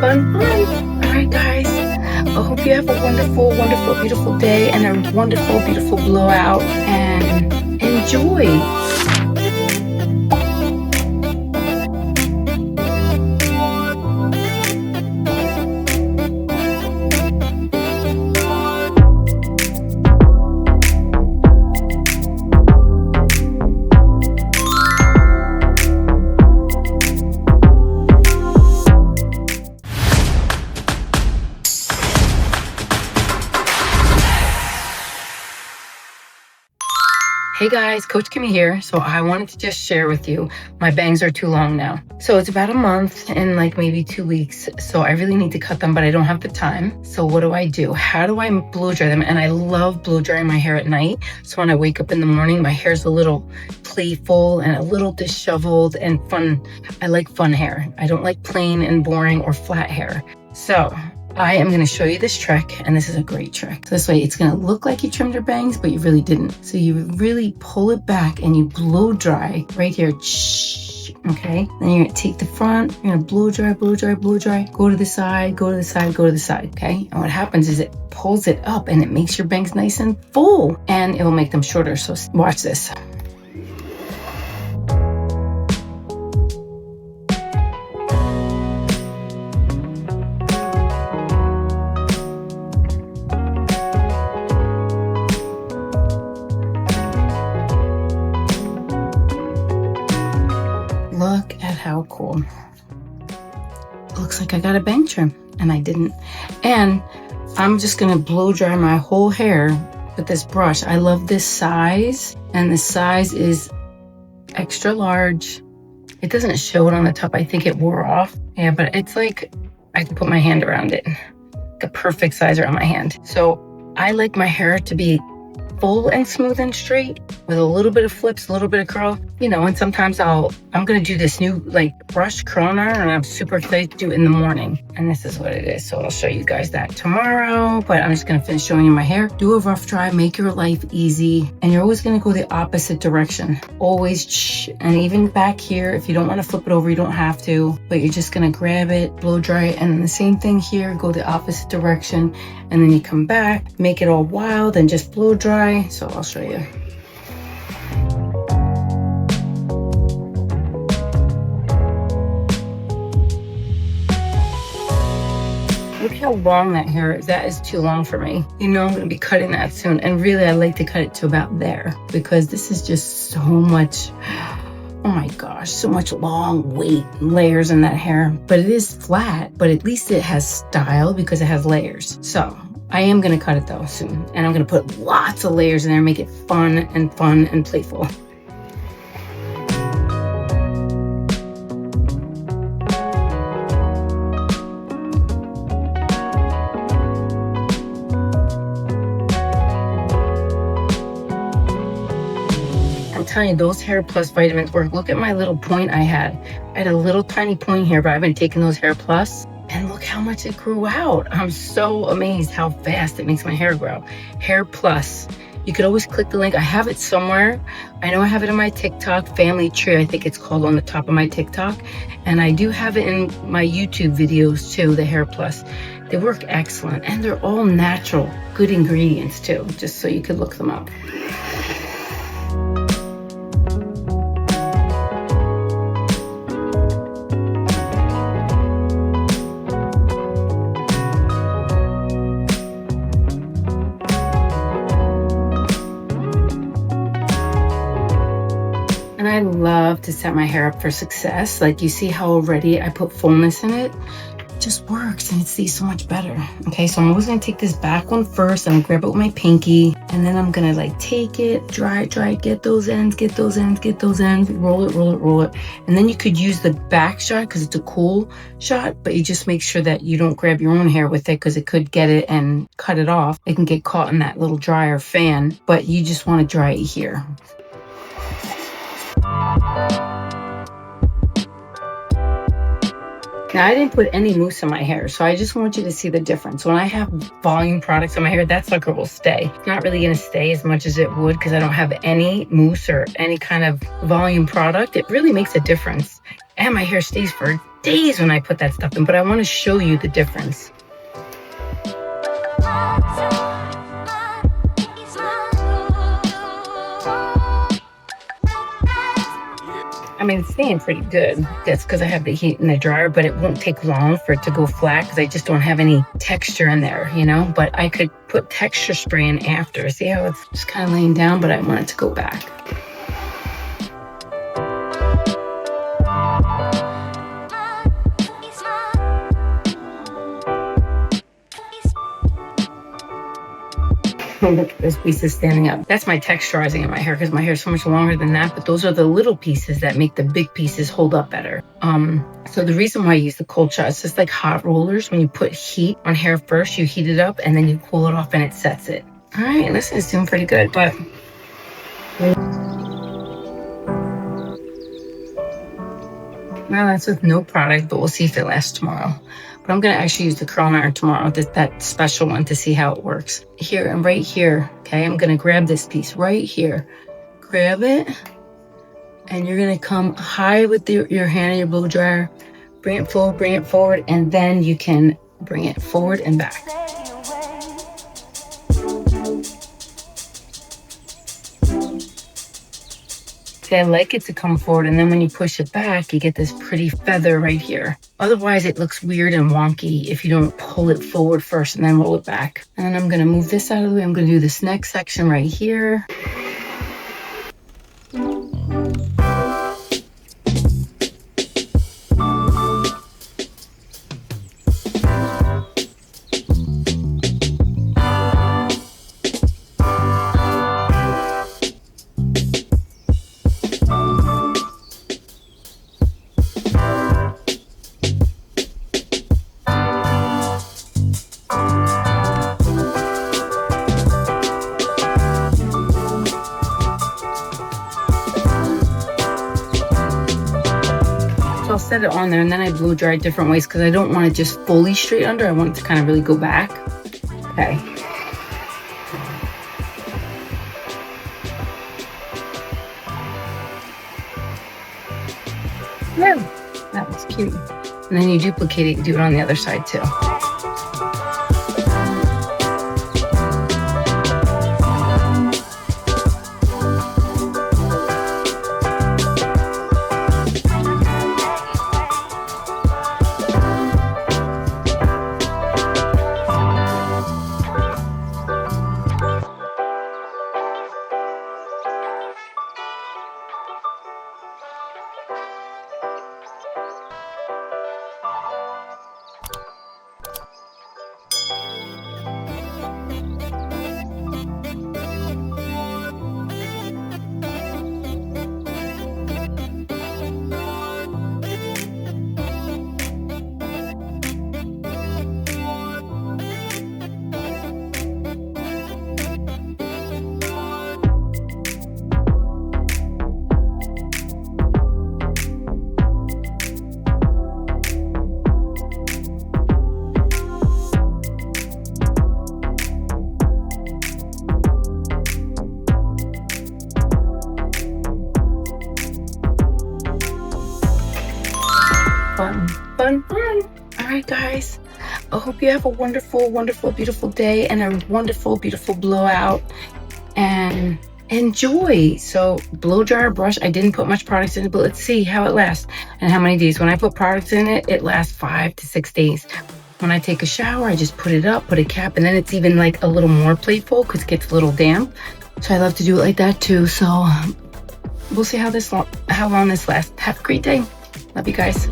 Fun, fun. All right, guys. I hope you have a wonderful, wonderful, beautiful day and a wonderful, beautiful blowout, and enjoy. Hey guys, Coach Kimmy here. So I wanted to just share with you, my bangs are too long now. So it's about a month and like maybe 2 weeks. So I really need to cut them, but I don't have the time. So what do? How do I blow dry them? And I love blow drying my hair at night. So when I wake up in the morning, my hair's a little playful and a little disheveled and fun. I like fun hair. I don't like plain and boring or flat hair. So I am going to show you this trick, and this is a great trick. So this way it's going to look like you trimmed your bangs, but you really didn't. So you really pull it back and you blow dry right here. Okay, then you're going to take the front, you're going to blow dry, blow dry, blow dry, go to the side, go to the side, go to the side. Okay, and what happens is it pulls it up and it makes your bangs nice and full, and it will make them shorter. So watch this. Look at how cool. Looks like I got a bang trim, and I didn't. And I'm just gonna blow dry my whole hair with this brush. I love this size, and the size is extra large. It doesn't show it on the top. I think it wore off. Yeah, but it's like I can put my hand around it. Like a perfect size around my hand. So I like my hair to be full and smooth and straight with a little bit of flips, a little bit of curl, you know, and sometimes I'm going to do this new like brush curling iron, and I'm super excited to do it in the morning. And this is what it is. So I'll show you guys that tomorrow, but I'm just going to finish showing you my hair. Do a rough dry, make your life easy. And you're always going to go the opposite direction. Always, and even back here, if you don't want to flip it over, you don't have to, but you're just going to grab it, blow dry it. And the same thing here, go the opposite direction. And then you come back, make it all wild and just blow dry. So I'll show you. Look how long that hair is. That is too long for me. You know I'm going to be cutting that soon. And really, I like to cut it to about there because this is just so much, oh my gosh, so much long weight layers in that hair. But it is flat, but at least it has style because it has layers. So I am going to cut it though soon. And I'm going to put lots of layers in there, make it fun and playful. I'm telling you, those Hair Plus vitamins work. Look at my little point I had. I had a little tiny point here, but I've been taking those Hair Plus. And look how much it grew out. I'm so amazed how fast it makes my hair grow. Hair Plus. You could always click the link. I have it somewhere. I know I have it in my TikTok, Family Tree, I think it's called, on the top of my TikTok. And I do have it in my YouTube videos too, the Hair Plus. They work excellent. And they're all natural, good ingredients too, just so you could look them up. And I love to set my hair up for success. Like you see how already I put fullness in it? It just works and it stays so much better. Okay, so I'm always gonna take this back one first. I'm gonna grab it with my pinky, and then I'm gonna like take it, dry it, get those ends, roll it. And then you could use the back shot because it's a cool shot, but you just make sure that you don't grab your own hair with it because it could get it and cut it off. It can get caught in that little dryer fan, but you just wanna dry it here. Now, I didn't put any mousse in my hair, so I just want you to see the difference. When I have volume products on my hair, that sucker will stay. It's not really going to stay as much as it would because I don't have any mousse or any kind of volume product. It really makes a difference. And my hair stays for stays when I put that stuff in, but I want to show you the difference. I mean, it's staying pretty good. That's because I have the heat in the dryer, but it won't take long for it to go flat because I just don't have any texture in there, you know? But I could put texture spray in after. See how it's just kind of laying down, but I want it to go back. Look at this piece is standing up. That's my texturizing in my hair because my hair is so much longer than that, but those are the little pieces that make the big pieces hold up better. So the reason why I use the cold shot, it's just like hot rollers. When you put heat on hair first, you heat it up and then you cool it off and it sets it. All right, this is doing pretty good, but now that's with no product, but we'll see if it lasts tomorrow. But I'm gonna actually use the curling iron tomorrow, that special one, to see how it works. Here and right here, okay? I'm gonna grab this piece right here. Grab it, and you're gonna come high with your hand in your blow dryer, bring it forward, and then you can bring it forward and back. I like it to come forward, and then when you push it back, you get this pretty feather right here. Otherwise, it looks weird and wonky if you don't pull it forward first and then roll it back. And I'm gonna move this out of the way. I'm gonna do this next section right here. I'll set it on there and then I blow dry different ways because I don't want it just fully straight under. I want it to kind of really go back. Okay. Yeah, that was cute. And then you duplicate it and do it on the other side too. Fun. All right, guys. I hope you have a wonderful, wonderful, beautiful day and a wonderful, beautiful blowout. And enjoy. So blow dryer brush, I didn't put much products in it, but let's see how it lasts and how many days. When I put products in it, it lasts 5 to 6 days. When I take a shower, I just put it up, put a cap, and then it's even like a little more playful because it gets a little damp. So I love to do it like that too. So we'll see how long this lasts. Have a great day. Love you guys.